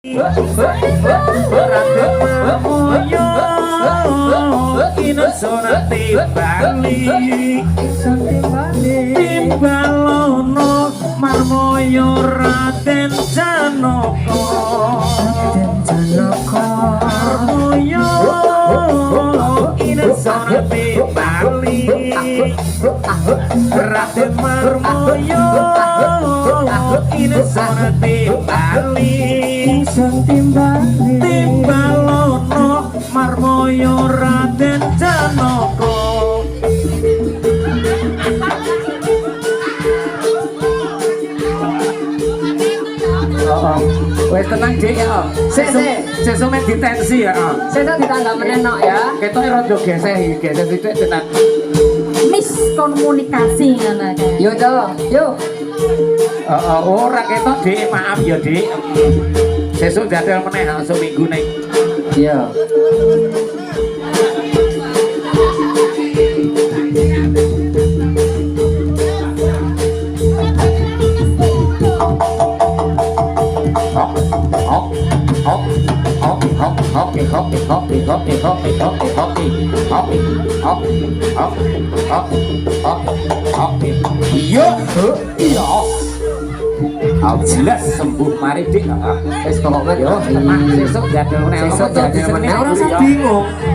Timbalono marmoyo Raden Janaka marmoyo inesona timbali Raden marmoyo inesona timbali timbalono marmoyo Raden Janaka. Wes tenang Dik ya. Sesuk men ditensi ya. Sesuk ditangga menenok ya. Ketoke rada geseh sithik tenan. Miskomunikasi ngono kae. Yo to, yo. Ora ketok Dik, maaf ya Dik. Sesuk jadwal meneh seminggu ning. Iya. Jelas sembuh mari Dik. Wis pokoke yo tenang sesuk jadwal meneh. Sesuk jadwal meneh ora usah bingung.